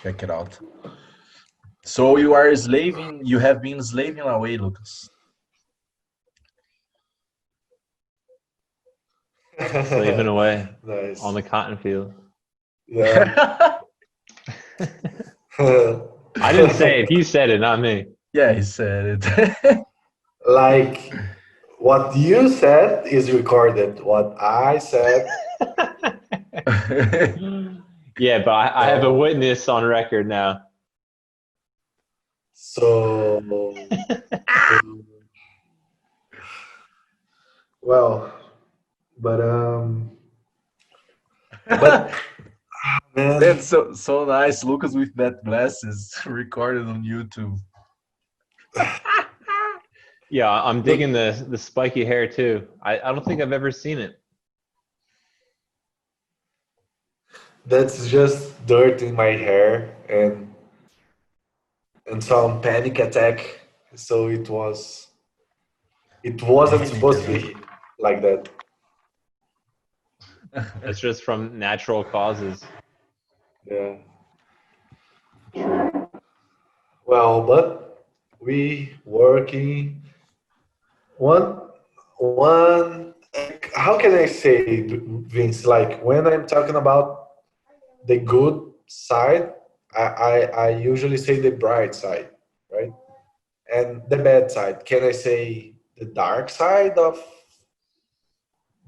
Check it out. So you are slaving. You have been slaving away, Lucas. Slaving away Nice. on the cotton field. Yeah. I didn't say it. You said it, not me. Yeah, he said it. Like what you said is recorded. What I said, Yeah, but I have a no. witness on record now. So well, but but man, That's so nice. Lucas with that glasses recorded on YouTube. Yeah, I'm look, digging the spiky hair too. I don't think I've ever seen it. that's just dirt in my hair and some panic attack. So it wasn't Panic supposed to attack. be like that. It's just from natural causes. Yeah. True. Well, but we working one how can I say, Vince, like when I'm talking about the good side, I usually say the bright side, right? And the bad side, can I say the dark side of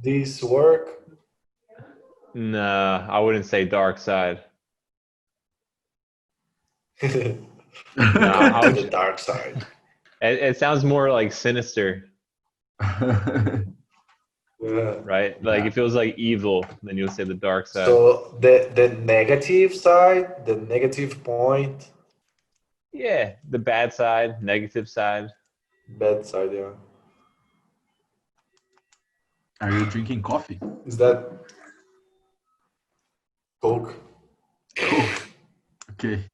this work? No, I wouldn't say dark side. To No, I the would. dark side. It sounds more like sinister, Yeah. right? Like Yeah. it feels like evil. Then you'll say the dark side. So the negative side, the negative point, Yeah, the bad side, negative side. bad side, yeah. Are you drinking coffee? Is that Coke? Coke. Okay.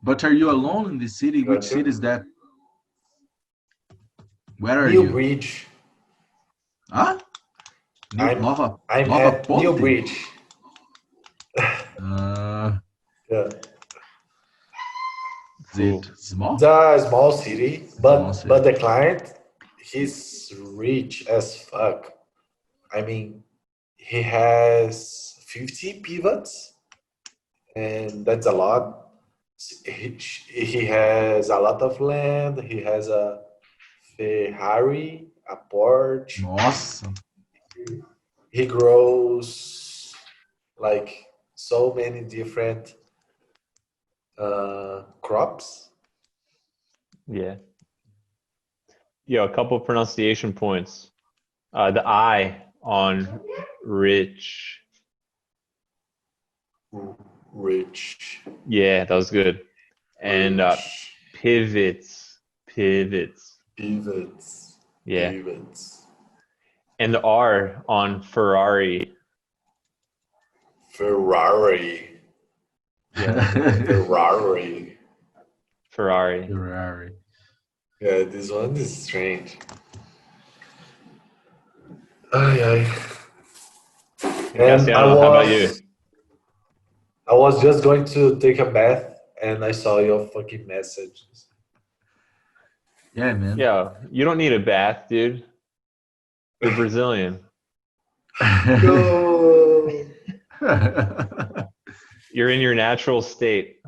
But are you alone in the city? Which Gotcha. city is that? Where are New you? Bridge. Huh? I'm Nova I'm Nova at New Ponte? Bridge. Yeah. Is it Cool. small? It's a small city, Small but city. the client, he's rich as fuck. I mean, he has 50 pivots, and that's a lot. He has a lot of land. He has a Ferrari, a Porsche. Nossa. He grows like so many different crops. Yeah. Yeah, a couple pronunciation points. The I on rich. Rich, Yeah, that was good. And rich, pivots. Pivots. pivots, Yeah. pivots. And the R on Ferrari. Ferrari, Yeah. Ferrari. Ferrari. Ferrari. Yeah, this one is strange. Ay, ay. And Cassiano, how about you? I was just going to take a bath and I saw your fucking messages. Yeah, man. Yeah, you don't need a bath, dude. You're Brazilian. Yo. You're in your natural state.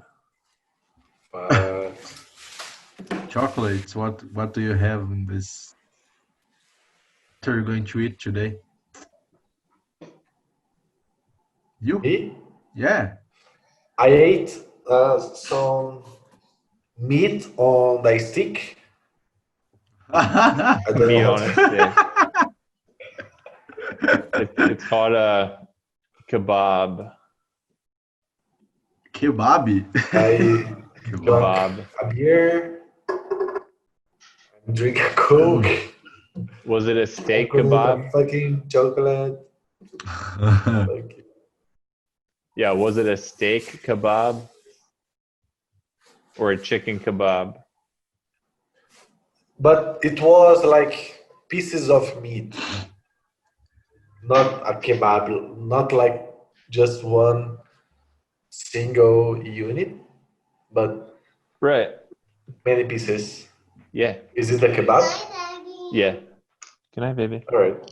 Chocolates. What do you have in this? What are you going to eat today? You? Me? Yeah. I ate some meat on the stick. I don't Meat know on a stick. It's called a kebab. Kebabi. I Kebab. Kebab. a beer, drink a Coke. Was it a steak Chocolate, kebab? a fucking chocolate. Fuck you. Yeah, was it a steak kebab or a chicken kebab? But it was like pieces of meat, not a kebab, not like just one single unit, but Right. many pieces. Yeah. Is it the kebab? Yeah. Good night, baby. All right.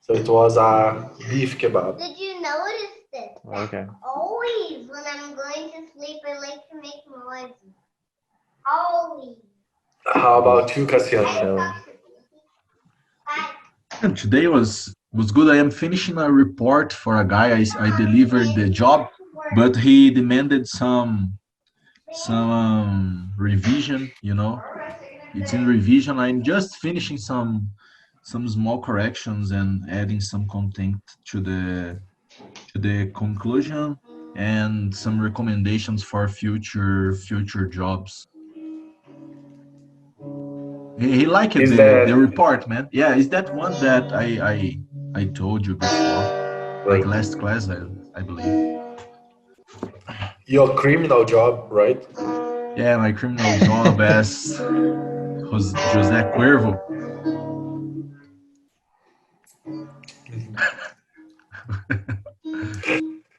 So it was a beef kebab. Did you notice this? Okay. Always when I'm going to sleep, I like to make noise. Always. How about you, Cassiano? So, And today was good. I am finishing a report for a guy. I delivered the job, but he demanded some revision. It's in revision. I'm just finishing some small corrections and adding some content to the conclusion and some recommendations for future jobs. He liked Is the that report, man. Yeah, is that one that I told you before, like right? last class, I believe. Your criminal job, right? Yeah, my criminal job as José Cuervo.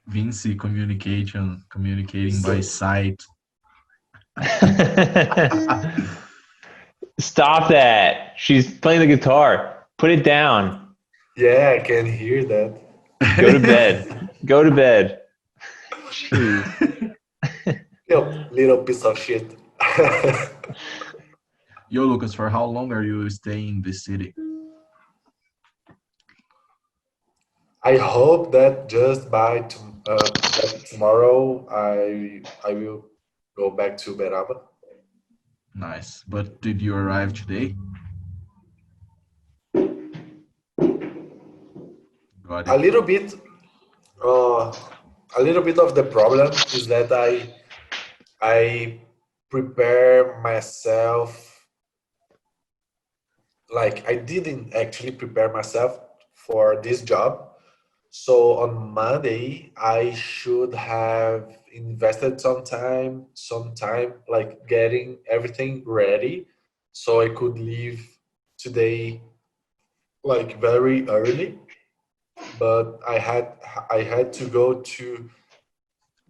Vinci communicating by sight. stop that. She's playing the guitar. Put it down. Yeah, I can hear that. Go to bed. Go to bed. Jeez. You little piece of shit. Yo, Lucas, for how long are you staying in this city? I hope that just by tomorrow I will go back to Beraba. Nice. But did you arrive today? Got A it. little bit, a little bit of the problem is that I prepare myself like I didn't actually prepare myself for this job. So on Monday, I should have invested some time like getting everything ready so I could leave today like very early. But I had to go to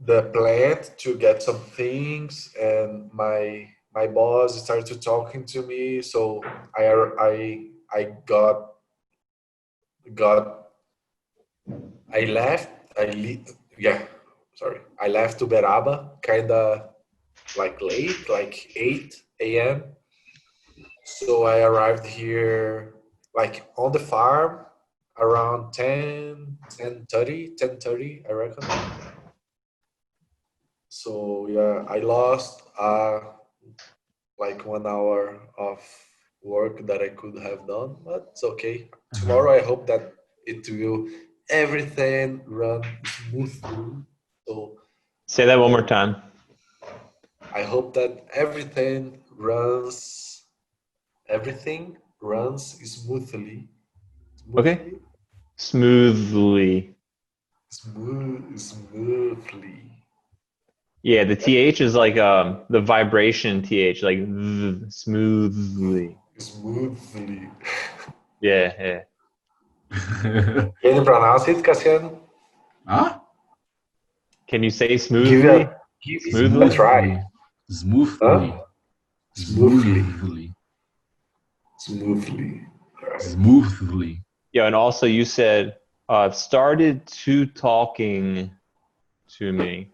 the plant to get some things, and my boss started talking to me, so I got I left. Yeah, sorry. I left to Beraba kind of like late, like 8 a.m. So I arrived here like on the farm around 10:30, I reckon. So yeah, I lost like 1 hour of work that I could have done, but it's okay. Tomorrow I hope that it will everything run smoothly. So Say that one more time. I hope that everything runs smoothly. Okay. Smoothly. Smoothly. Yeah, the TH is like the vibration TH, like smoothly. Smoothly. Yeah, yeah. Can you pronounce it, Cassiano? Huh? Can you say Give smoothly? give it a Smoothly? try. Smoothly. Huh? Smoothly. Smoothly. Smoothly. Smoothly. Yeah, and also you said started to talking to me.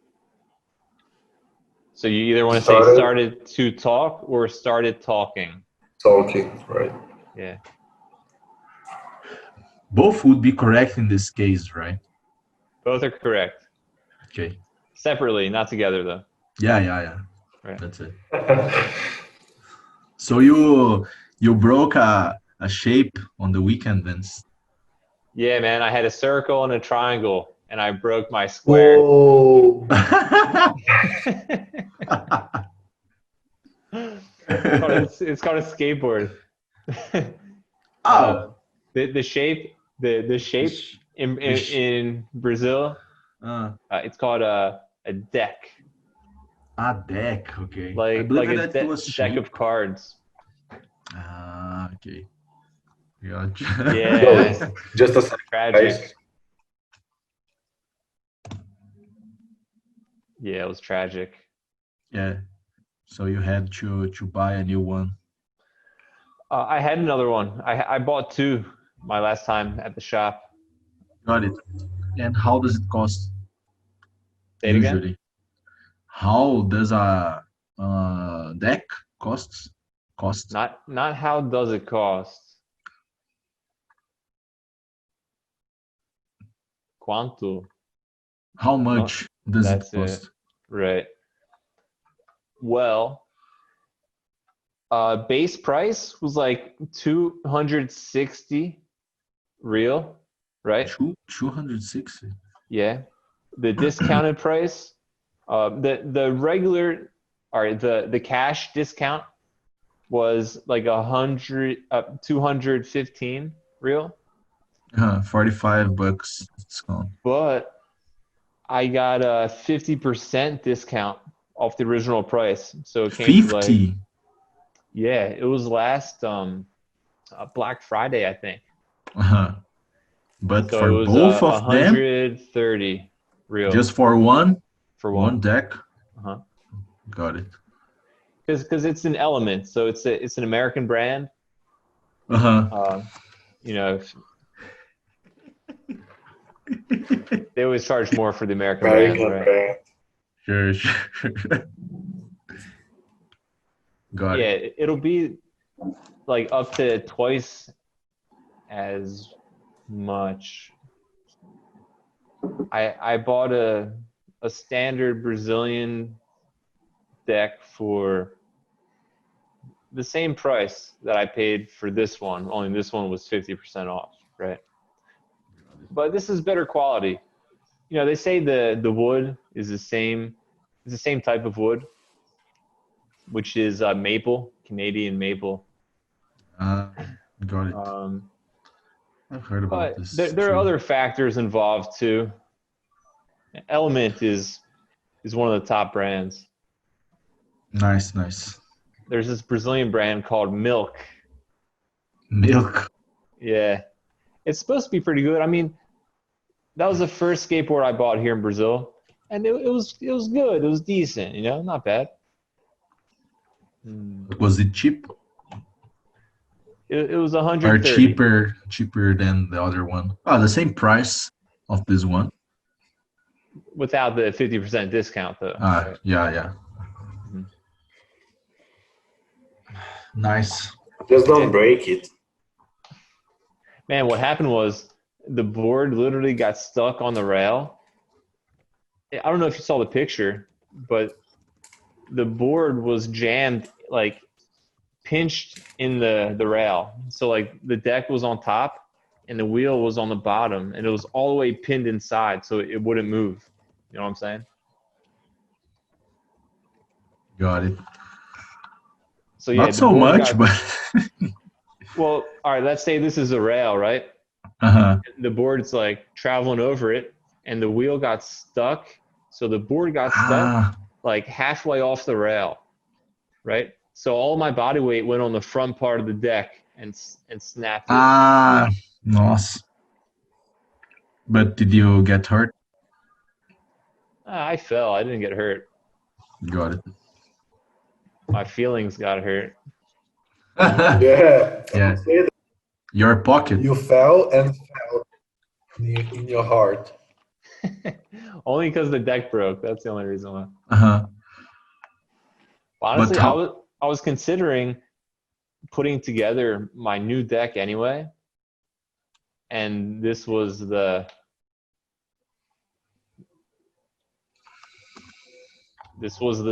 So you either want to say started to talk or started talking. Talking, right? Yeah. Both would be correct in this case, right? Both are correct. Okay. Separately, not together though. Yeah. Right. That's it. So you broke a shape on the weekend, Vince. Yeah, man. I had a circle and a triangle, and I broke my square. Whoa! It's called a skateboard. Oh. The shape in Brazil, it's called a deck. A deck, okay. I Like believe a that it was deck shape. of cards. Okay. Gotcha. Yeah. Just a second, Tragic. guys. Yeah, it was tragic. Yeah. So you had to buy a new one. I had another one. I bought two my last time at the shop. Got it. And how does it cost Say it again. usually? How does a deck cost? Not how does it cost? Quanto? How much does it That's cost? it. Right. Well, base price was like 260 real, right? 260. Yeah. The discounted price, the regular, all right, the cash discount was like 215 real, 45 bucks discount. but I got a 50% discount off the original price. So it came to like, 50. yeah, it was last Black Friday, I think. But So for it was both of them, 130 real just for one one. deck. Uh-huh. Got it. Because it's an Element, so it's an American brand. You know, they always charge more for the American brands, American right? brand. Sure. Got Yeah, it. it'll be like up to twice as much. I bought a standard Brazilian deck for the same price that I paid for this one, only this one was 50% off, right? But this is better quality. You know, they say the wood is the same, it's the same type of wood, which is maple, Canadian maple. Got it. I've heard about But this. there are other factors involved too. Element is one of the top brands. Nice. There's this Brazilian brand called Milk. Milk. Yeah, it's supposed to be pretty good. I mean, that was the first skateboard I bought here in Brazil, and it was good. It was decent, you know, not bad. Was it cheap It was or 130. cheaper than the other one? Oh, the same price of this one. Without the 50% discount, though. Right? Yeah. Mhm. Nice. Just don't break it. Man, what happened was the board literally got stuck on the rail. I don't know if you saw the picture, but the board was jammed, like pinched in the rail. So like the deck was on top and the wheel was on the bottom, and it was all the way pinned inside, so it wouldn't move. You know what I'm saying? Got it. So yeah, Not so much, but well, all right, let's say this is a rail, right? The board's like traveling over it, and the wheel got stuck. So the board got stuck like halfway off the rail, right? So all my body weight went on the front part of the deck and snapped it. Nossa. But did you get hurt? I fell. I didn't get hurt. Got it. My feelings got hurt. Yeah. Yeah. Say that Your pocket. you fell in your heart. Only because the deck broke. That's the only reason why. Honestly, But I was considering putting together my new deck anyway, and this was the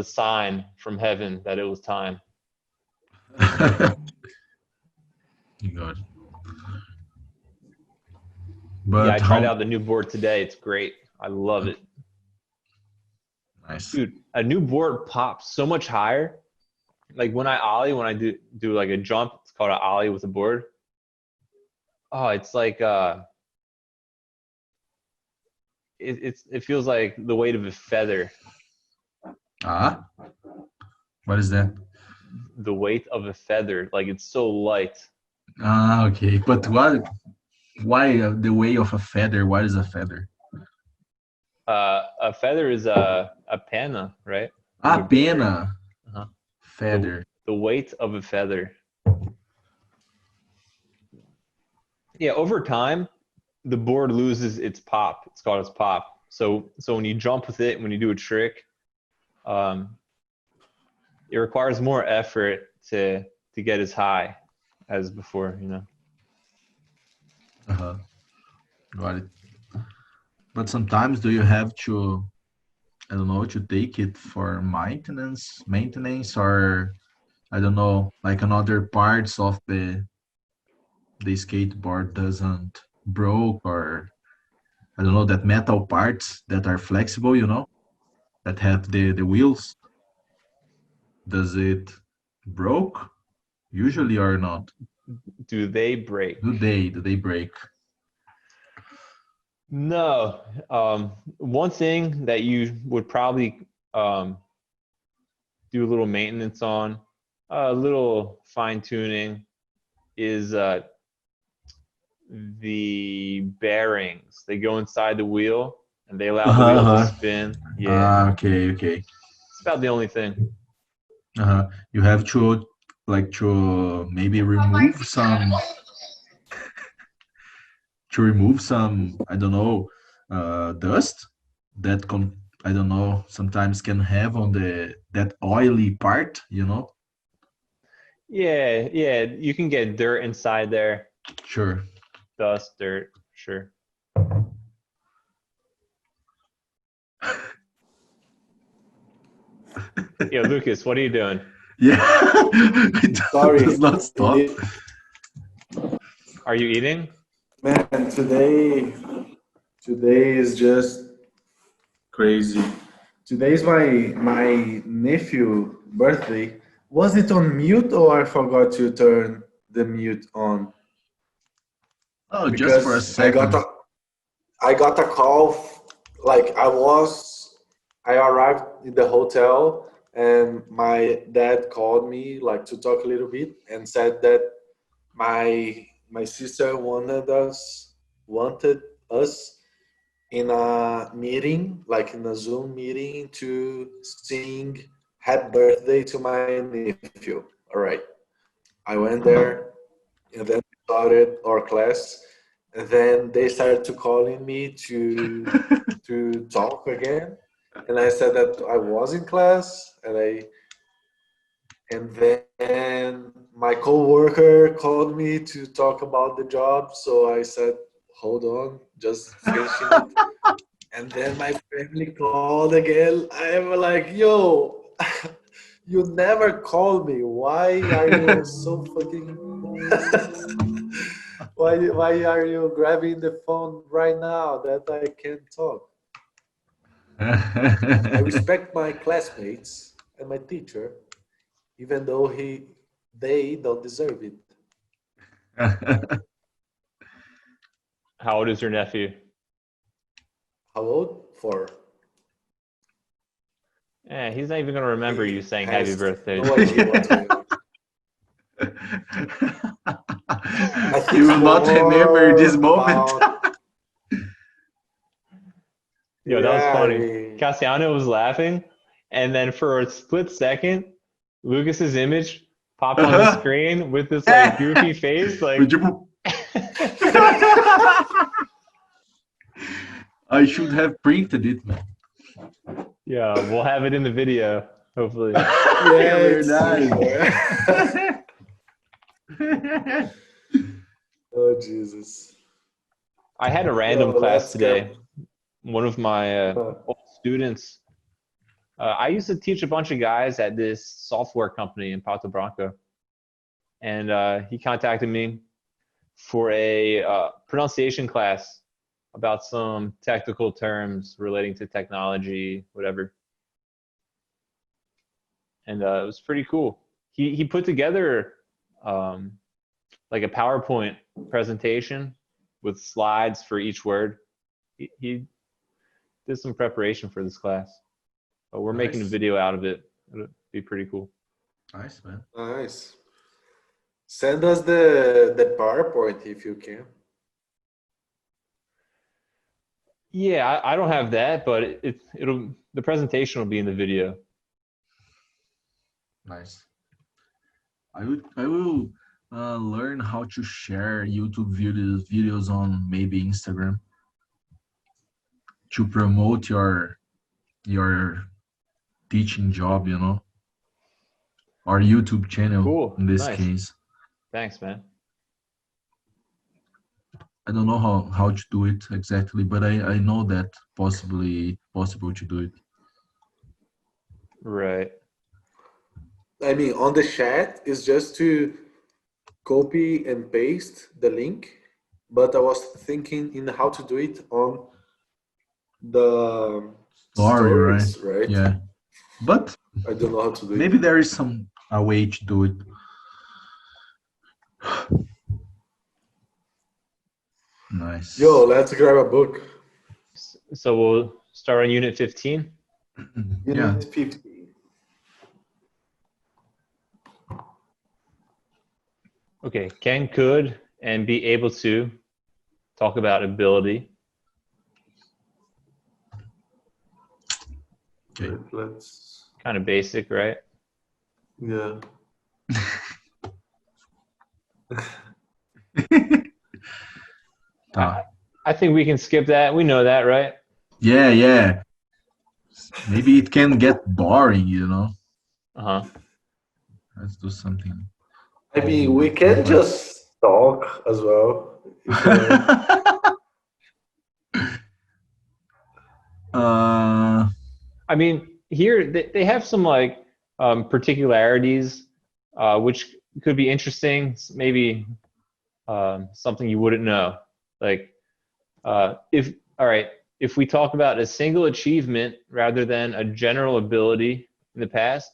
sign from heaven that it was time. You got it. But yeah, I tried out the new board today. It's great. I love it. Nice. Dude, a new board pops so much higher. Like when I do like a jump, it's called an ollie with a board. Oh, it's like it feels like the weight of a feather. What is that? The weight of a feather. Like it's so light. Okay. But why the way of a feather? What is a feather? A feather is a pena, right? A pena. Uh-huh. Feather. The weight of a feather. Yeah, over time, the board loses its pop. It's called its pop. So when you jump with it, when you do a trick, it requires more effort to get as high as before, you know. Uh-huh. Got it. But sometimes do you have to, I don't know, to take it for maintenance, or I don't know, like another parts of the skateboard doesn't broke, or I don't know, that metal parts that are flexible, you know, that have the wheels. Does it broke usually or not? Do they break? Do they break? No. One thing that you would probably do a little maintenance on, a little fine tuning, is the bearings. They go inside the wheel and they allow the wheel to spin. Yeah, Okay. it's about the only thing. You have to maybe remove some, I don't know, dust that I don't know, sometimes can have on that oily part, you know. Yeah, you can get dirt inside there. Sure. Dust, dirt, sure. Yo, Lucas, what are you doing? Yeah. Sorry. Does not stop. Are you eating? Man, today is just crazy. Today is my nephew birthday. Was it on mute or I forgot to turn the mute on? Oh, just for a Because I got second. a call. Like I arrived in the hotel and my dad called me like to talk a little bit and said that my sister wanted us in a meeting, like in a Zoom meeting, to sing happy birthday to my nephew. All right. I went there and then started our class. And then they started to calling me to talk again. And I said that I was in class and then my coworker called me to talk about the job. So I said, hold on, just finishing it. And then my family called again. I'm like, yo, you never called me. Why are you so fucking why are you grabbing the phone right now that I can't talk? I respect my classmates and my teacher, even though they don't deserve it. How old is your nephew? How old? 4. Yeah, he's not even gonna remember you saying happy Has birthday. no idea what's going on. I think You will not remember more this moment. about Yo, that was yeah, I funny. mean, Cassiano was laughing, and then for a split second, Lucas's image popped on the screen with this like goofy face, like. Tipo, I should have printed it, man. Yeah, we'll have it in the video, hopefully. yeah, it's verdade. Oh Jesus. I had a random class today. One of my old students. I used to teach a bunch of guys at this software company in Pato Branco, and he contacted me for a pronunciation class about some technical terms relating to technology, whatever. And it was pretty cool. He put together like a PowerPoint presentation with slides for each word. He did some preparation for this class, but we're making a video out of it. It'll be pretty cool. Nice, man. Nice. Send us the PowerPoint if you can. Yeah, I don't have that, but it'll the presentation will be in the video. Nice. I will learn how to share YouTube videos on maybe Instagram to promote your teaching job, you know, or YouTube channel Cool. in this Nice. case. Thanks, man. I don't know how to do it exactly, but I know that possible to do it. Right. I mean, on the chat is just to copy and paste the link, but I was thinking in how to do it on the Story, right? stories, right? Yeah. But I don't know how to do maybe it. there is a way to do it. Nice. Yo, let's grab a book. So we'll start on unit 15. Yeah. Unit 50. Okay, can, could, and be able to talk about ability. Okay. Let's. Kind of basic, right? Yeah. Tá. I think we can skip that. We know that, right? Yeah. Maybe it can get boring, you know. Uh-huh. Let's do something. I mean, we can just talk as well. If you want. I mean, here they have some like particularities, which could be interesting. Maybe something you wouldn't know. Like, if we talk about a single achievement rather than a general ability in the past,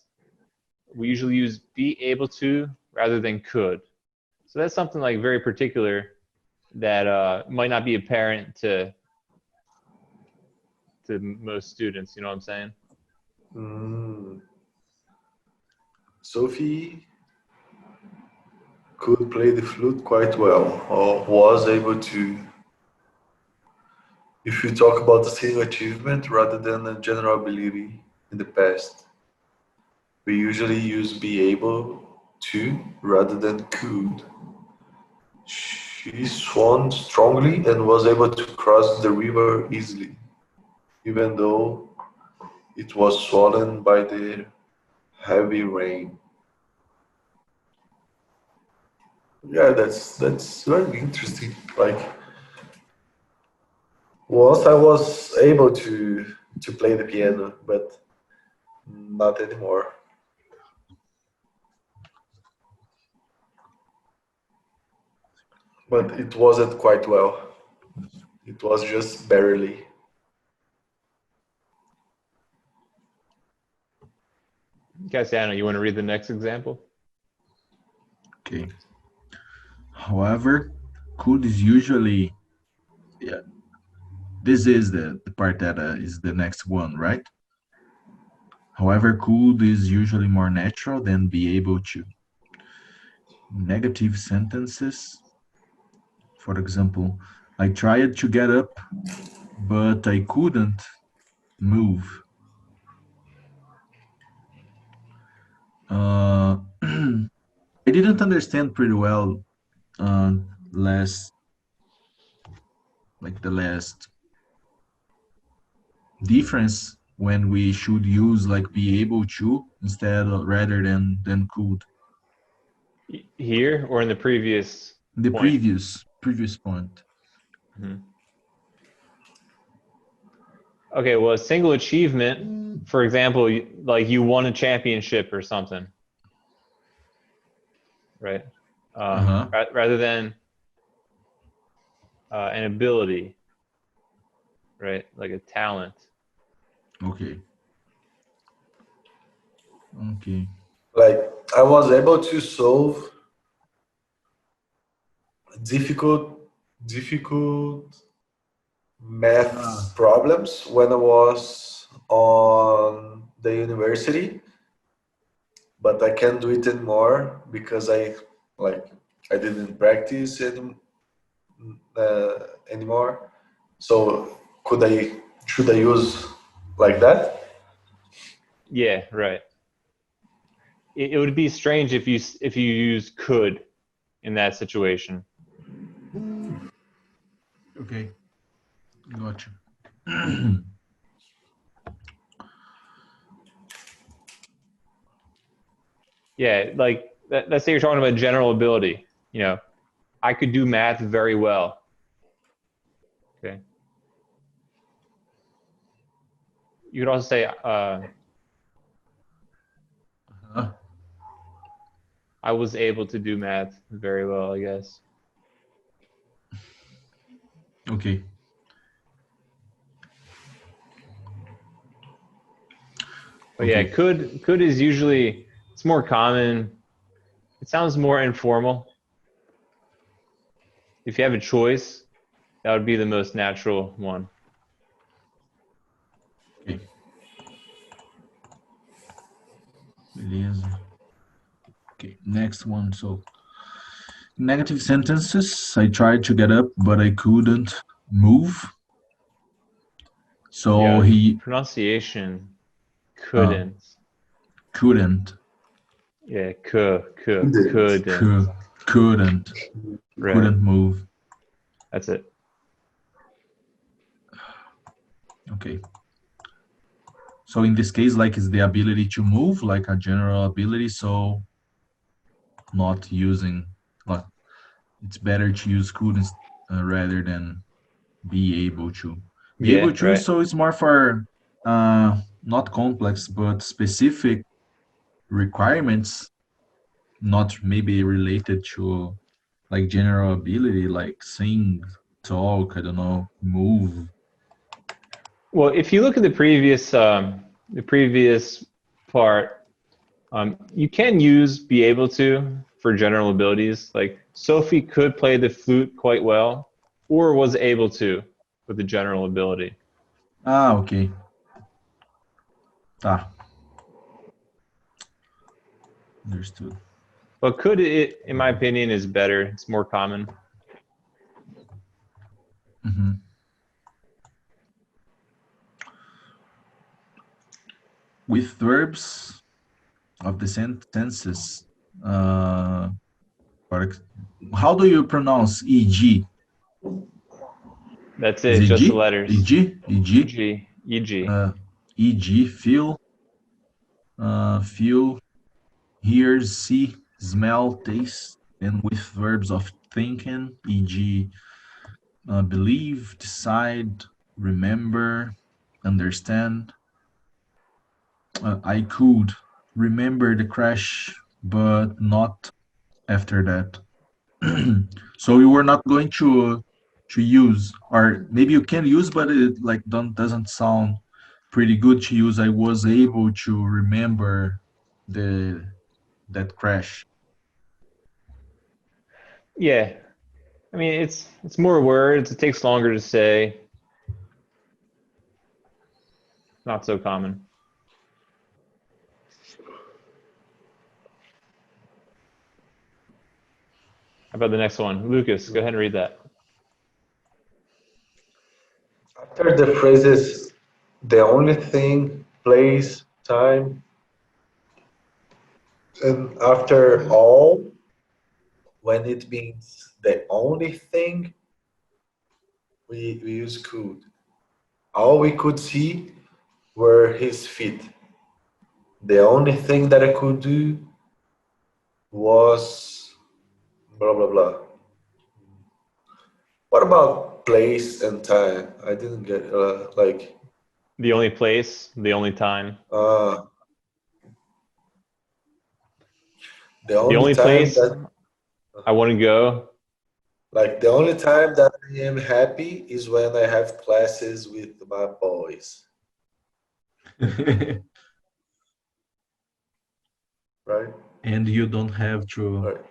we usually use be able to rather than could. So that's something like very particular that might not be apparent to most students. You know what I'm saying? Sophie could play the flute quite well, or was able to. If you talk about a single achievement rather than a general ability in the past, we usually use be able to rather than could. She swam strongly and was able to cross the river easily, even though it was swollen by the heavy rain. Yeah, that's very interesting. Like, once I was able to play the piano, but not anymore. But it wasn't quite well. It was just barely. Cassiano, you want to read the next example? Okay. However, could is usually, yeah, this is the part that is the next one, right? However, could is usually more natural than be able to. Negative sentences, for example, I tried to get up, but I couldn't move. I didn't understand pretty well last the last difference when we should use like be able to instead of rather than could. Here or in the previous The point? previous point. Mm-hmm. Okay, well, a single achievement, for example, like you won a championship or something, right? Rather than an ability, right? Like a talent. Okay. Like, I was able to solve difficult math problems when I was on the university, but I can't do it anymore because I didn't practice anymore. So should I use like that? Yeah, right. It would be strange if you use could in that situation. Okay, gotcha. Yeah, like let's say you're talking about general ability. You know, I could do math very well. Okay. You could also say Uh, I was able to do math very well, I guess. okay. But yeah, Okay. could is usually, it's more common. It sounds more informal. If you have a choice, that would be the most natural one. Okay. Beleza. Okay, next one. So, negative sentences. I tried to get up, but I couldn't move. So Yeah, he pronunciation, couldn't. couldn't. Yeah, Couldn't. couldn't. Couldn't. Right. Couldn't move. That's it. Okay. So in this case, like, it's the ability to move, like a general ability. So not using, like, it's better to use couldn't rather than be able to. Be able Yeah, to, right. so it's more for not complex, but specific requirements, not maybe related to like general ability, like sing, talk, I don't know, move. Well, if you look at the previous part, you can use be able to for general abilities. Like Sophie could play the flute quite well, or was able to with the general ability. Ah, okay. Tá. Understood. But could it, in my opinion, is better. It's more common. Mm-hmm. With verbs of the sentences, how do you pronounce eg? That's Is it, it just the G? letters. Eg? Eg? E.g. Eg, feel, feel, hear, see, smell, taste, and with verbs of thinking, e.g., believe, decide, remember, understand. I could remember the crash, but not after that. So you were not going to use, or maybe you can use, but it like doesn't sound pretty good to use. I was able to remember the that crash. Yeah, I mean it's more words. It takes longer to say. Not so common. How about the next one? Lucas, go ahead and read that. After the phrases, the only thing, place, time, and after all, when it means the only thing, we use could. All we could see were his feet. The only thing that I could do was blah blah blah. What about place and time? I didn't get like The only place, the only time. uh, the The only only time place that I want to go. like the only time that I am happy is when I have classes with my boys, right? And you don't have to Right.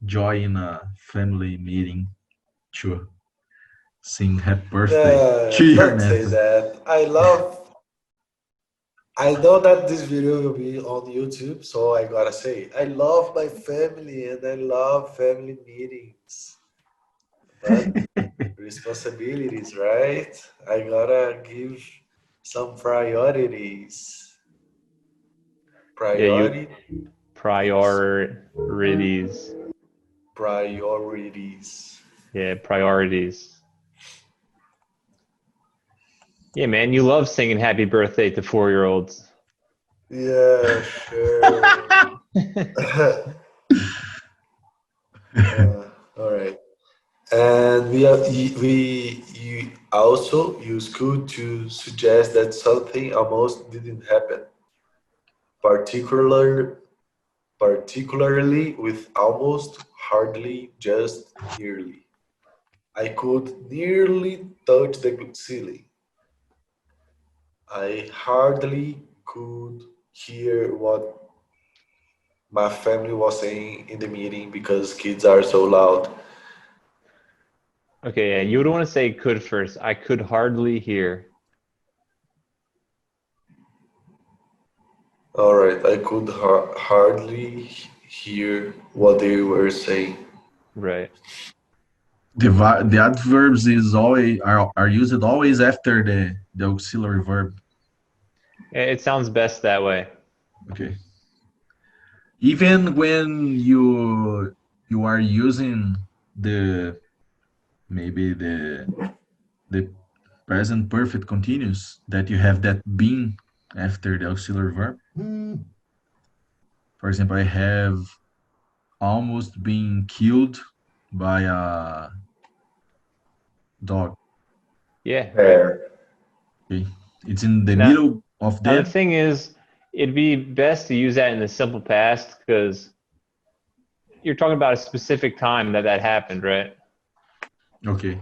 join a family meeting to sing happy birthday to your Don't say nephew. that. I know that this video will be on YouTube, so I gotta say, I love my family and I love family meetings. But responsibilities, right? I gotta give some priorities. Yeah, Priority, priorities. priorities. Yeah, priorities. Yeah, man, you love singing happy birthday to 4-year-olds. Yeah, sure. All right. And you also use could to suggest that something almost didn't happen, particular, particularly with almost, hardly, just nearly. I could nearly touch the ceiling. I hardly could hear what my family was saying in the meeting because kids are so loud. Okay, yeah, you would want to say could first. I could hardly hear. All right, I could hardly hear what they were saying. Right. The adverbs are used always after the auxiliary verb. It sounds best that way. Okay. Even when you are using the maybe the present perfect continuous that you have that been after the auxiliary verb. For example, I have almost been killed by a dog. Yeah, right. There. Okay. It's in the Now, middle of now the them. thing is, it'd be best to use that in the simple past because you're talking about a specific time that that happened, right? Okay.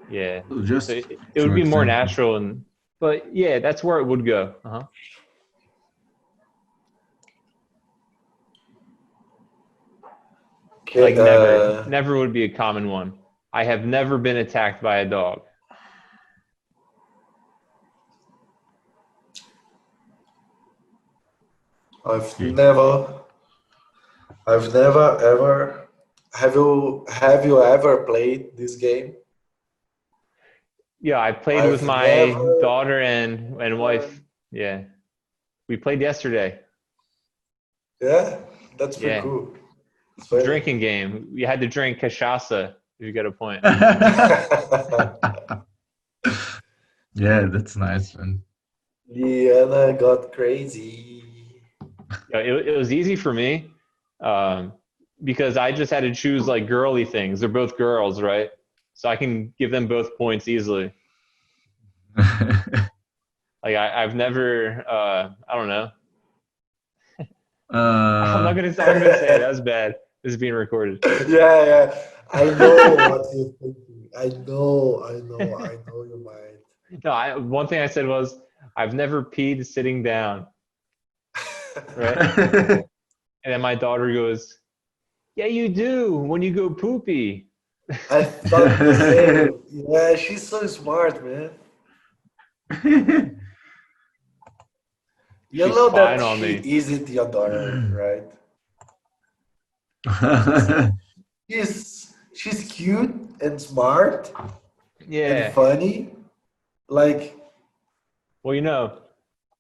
Yeah. So So just it would for be more example. natural, and but yeah, that's where it would go. Uh-huh. Okay, Like never, never would be a common one. I have never been attacked by a dog. I've Okay. never, I've never ever. Have you ever played this game? Yeah, I played with I've my never. daughter and wife. Yeah, we played yesterday. Yeah, that's pretty Yeah, cool. It's it's a funny. drinking game. You had to drink cachaça if you get a point. Yeah, that's nice, man. Liana got crazy. Yeah, it was easy for me um, because I just had to choose like girly things. They're both girls, right? So I can give them both points easily. Like I've never, I don't know. uh, I'm gonna say it. That's bad. This is being recorded. Yeah, yeah. I know what you're thinking. I know your mind. No, one thing I said was I've never peed sitting down, right? And then my daughter goes, "Yeah, you do when you go poopy." I thought the same. Yeah, she's so smart, man. You She's know spying that on she me. isn't your daughter, right? She's cute and smart and Yeah. funny. Like, Well,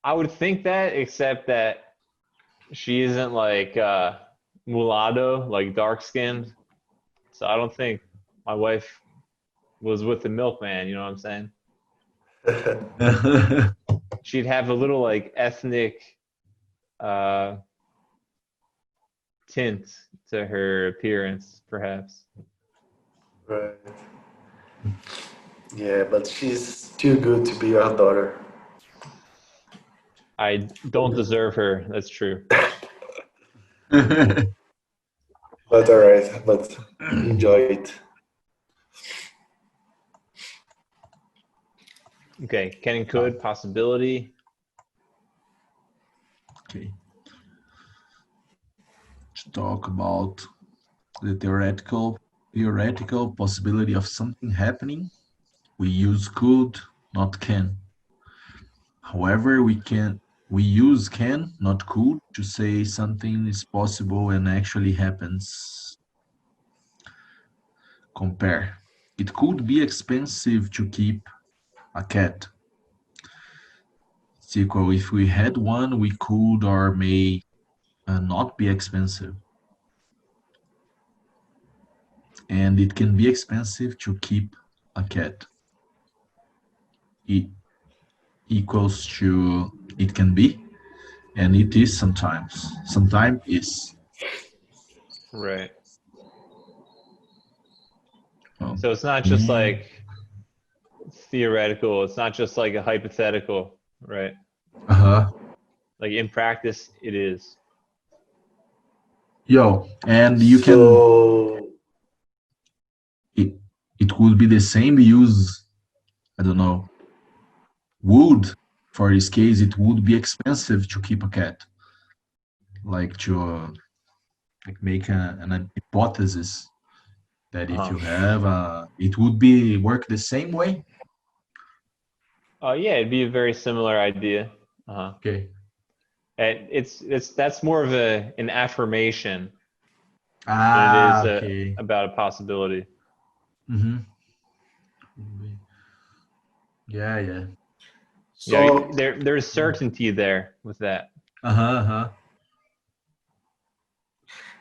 I would think that, except that she isn't like mulatto, like dark skinned. So I don't think my wife was with the milkman. You know what I'm saying? She'd have a little like ethnic uh, tint to her appearance, perhaps. right. Yeah, but she's too good to be your daughter. I don't deserve her. That's true. But all right, but enjoy it. Okay, can and could, possibility. Okay. To talk about the theoretical possibility of something happening, we use could, not can. However, we use can, not could, to say something is possible and actually happens. Compare. it could be expensive to keep a cat. It's equal. If we had one, we could or may not be expensive. And it can be expensive to keep a cat. It equals to it can be, and it is sometimes. Sometimes is. Right. Um, So it's not just like theoretical. It's not just like a hypothetical, right? uh-huh. Like in practice, it is. Yo, and you can So it it would be the same use, I don't know, would, for this case, it would be expensive to keep a cat. Like to like make an hypothesis that if you have it would be work the same way. Yeah, it'd be a very similar idea. Okay. And it's that's more of an affirmation than it is Okay. about a possibility. Mm-hmm. Yeah, yeah. Yeah, so there's certainty there with that. Uh-huh, uh-huh.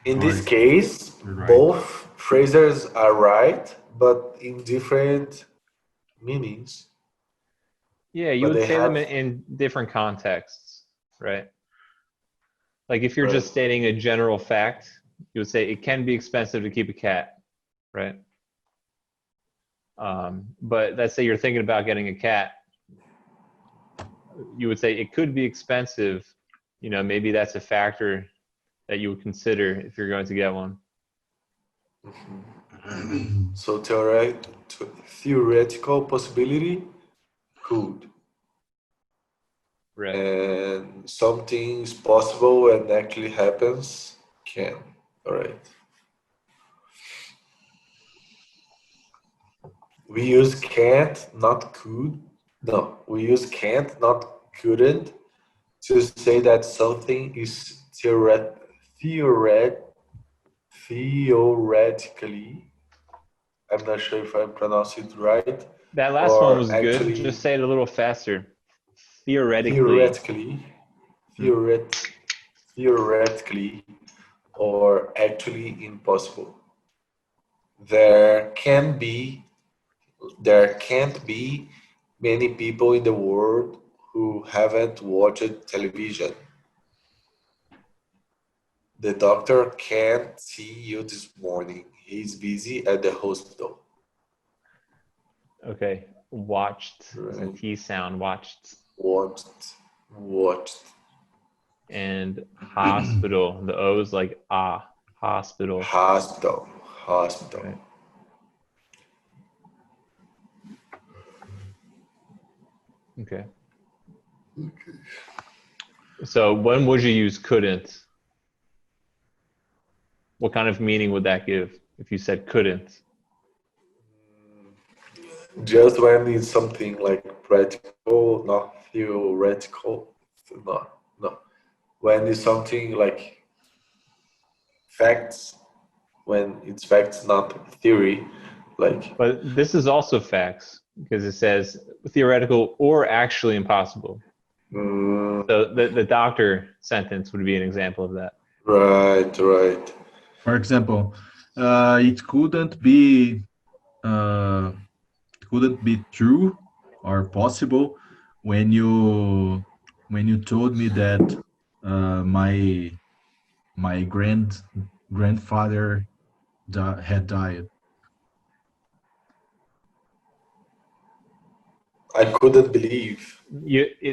in this Right. case, You're right. both phrases are right, but in different meanings. Yeah, you But would they say them have in different contexts, right? Like if you're right. just stating a general fact, you would say it can be expensive to keep a cat, right? But let's say you're thinking about getting a cat, you would say it could be expensive. You know, maybe that's a factor that you would consider if you're going to get one. So theoretical possibility could, Right. and something is possible and actually happens can. All right. We use can't, not could. No, we use can't, not couldn't to say that something is theoretically, I'm not sure if I'm pronouncing it right, That last one or was good. Just actually say it a little faster. Theoretically. theoretically, Hmm. theoretically, or actually impossible. There can be, there can't be many people in the world who haven't watched television. The doctor can't see you this morning. He's busy at the hospital. Okay. Watched. It's a Right. T sound. Watched. Watched. And hospital. The O is like ah. Hospital. Hospital. Right. Okay. So when would you use couldn't? What kind of meaning would that give if you said couldn't? Just when it's something like practical, not theoretical. No, no. When it's something like facts, when it's facts, not theory, like But this is also facts because it says theoretical or actually impossible. mm, So the doctor sentence would be an example of that. right. For example, it uh, couldn't be true or possible when you told me that my grandfather had died. I couldn't believe.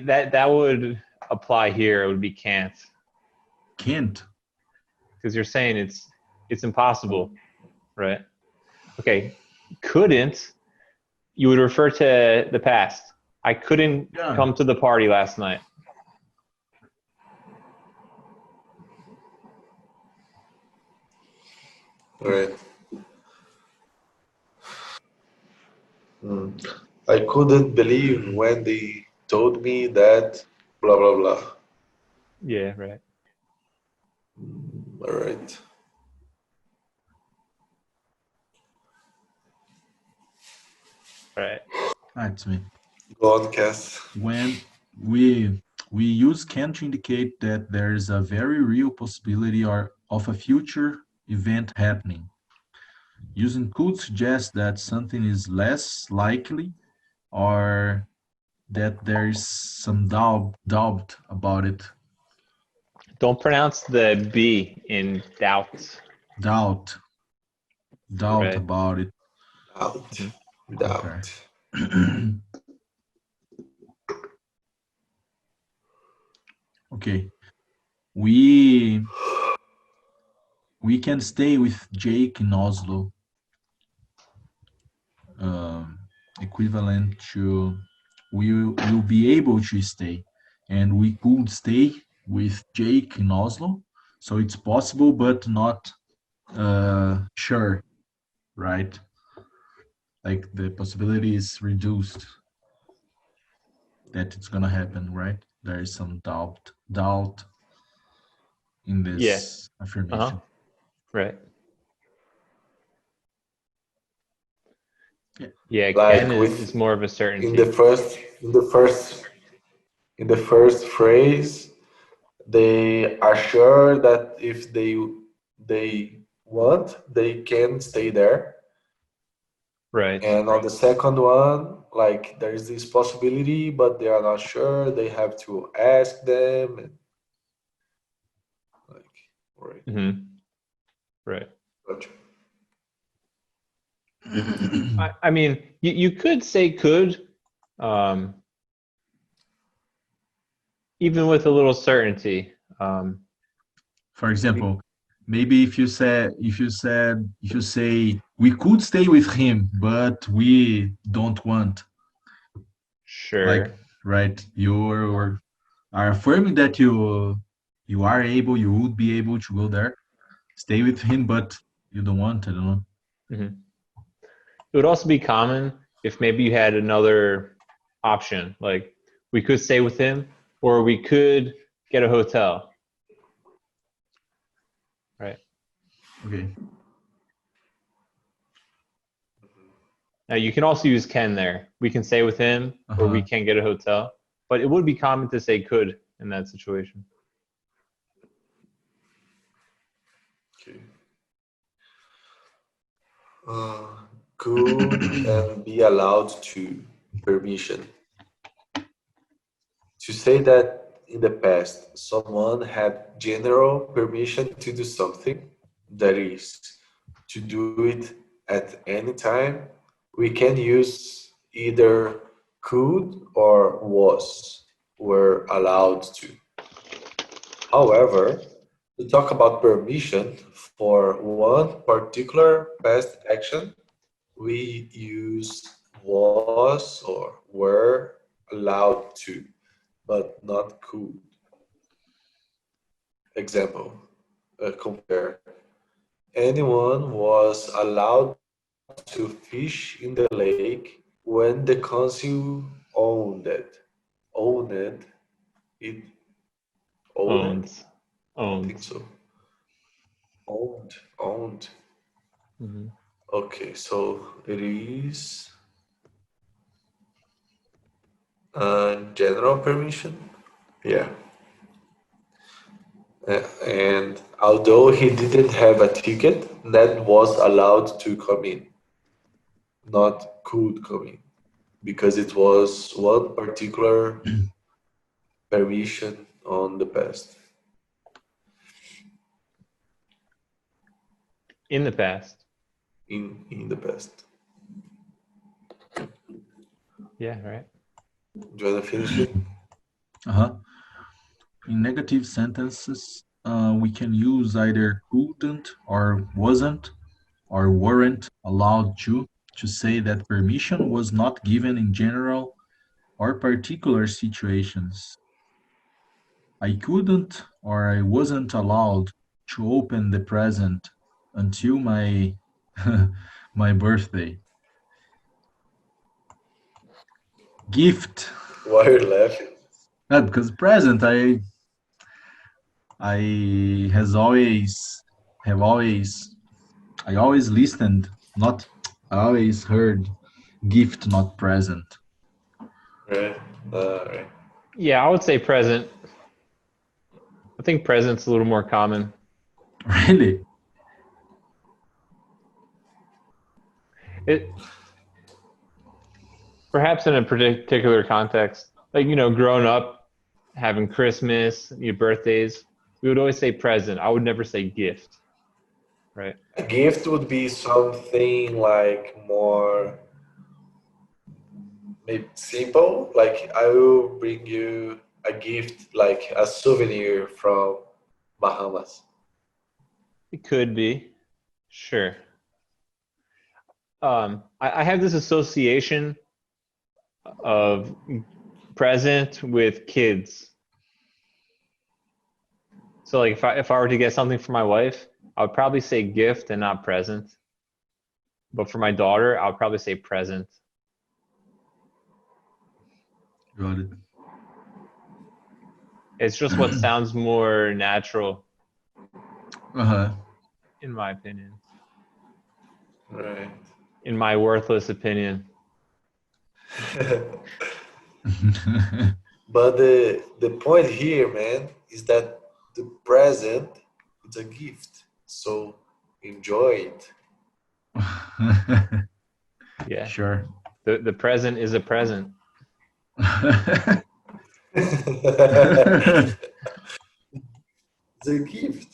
That would apply here. It would be can't Can't. because you're saying it's impossible, right? Okay, couldn't. You would refer to the past. I couldn't Yeah. come to the party last night. Right. Mm. I couldn't believe when they told me that blah blah blah. Yeah, right. All right. Right. That's me. Go on, Cass. When we use can to indicate that there is a very real possibility or of a future event happening. Using could suggests that something is less likely or that there is some doubt about it. Don't pronounce the B in doubt. Doubt Right. about it. Doubt. Mhm. Doubt. Okay. We can stay with Jake in Oslo. Equivalent to will be able to stay, and we could stay with Jake in Oslo. So it's possible, but not sure, right? Like the possibility is reduced that it's gonna happen, right? There is some doubt in Yeah. this affirmation. Right. Yeah. Yeah, Like can with is more of a in certainty. the first phrase, they are sure that if they want, they can stay there. Right. And on the second one, like there is this possibility, but they are not sure. They have to ask them. And like, right. Mm-hmm. Right. Gotcha. I mean, you could say could, um, even with a little certainty. For example, maybe if you say we could stay with him, but we don't want, like, Sure. right? You are affirming that you are able, you would be able to go there, stay with him, but you don't want. I don't know. Mm-hmm. It would also be common if maybe you had another option, like we could stay with him, or we could get a hotel. Right. Okay. Now you can also use can there. We can stay with him, or we can get a hotel. But it would be common to say could in that situation. Okay. Could and be allowed to permission. To say that in the past someone had general permission to do something, that is, to do it at any time, we can use either could or was, were allowed to. However, to talk about permission for one particular past action, we use was or were allowed to, but not could. Example, compare. Anyone was allowed to fish in the lake when the council owned it. Owned it? Owned it? Owns. I don't think Owns. so. Owned. Mm-hmm. Okay, so it is general permission. Yeah. And although he didn't have a ticket, Ned was allowed to come in, not could come in, because it was one particular permission on the past. In the past. In the past. Yeah, right. Do you want to finish it? In negative sentences, we can use either couldn't or wasn't or weren't allowed to say that permission was not given in general or particular situations. I couldn't or I wasn't allowed to open the present until my my birthday. Gift. Why are you laughing? Because present I has always have always I always listened, not I always heard Gift, not present. Right. Right. Yeah, I would say present. I think present's a little more common. Really? It perhaps in a particular context, like growing up, having Christmas, your birthdays, we would always say present. I would never say gift, right? A gift would be something like more maybe simple. Like I will bring you a gift, like a souvenir from Bahamas. It could be, sure. I have this association of present with kids. So like if I were to get something for my wife, I would probably say gift and not present. But for my daughter, I would probably say present. Got it. It's just what sounds more natural, Uh-huh. in my opinion. Right. In my worthless opinion. But the point here, man, is that the present is a gift. So enjoy it. Yeah. Sure. The present is a present. It's a gift.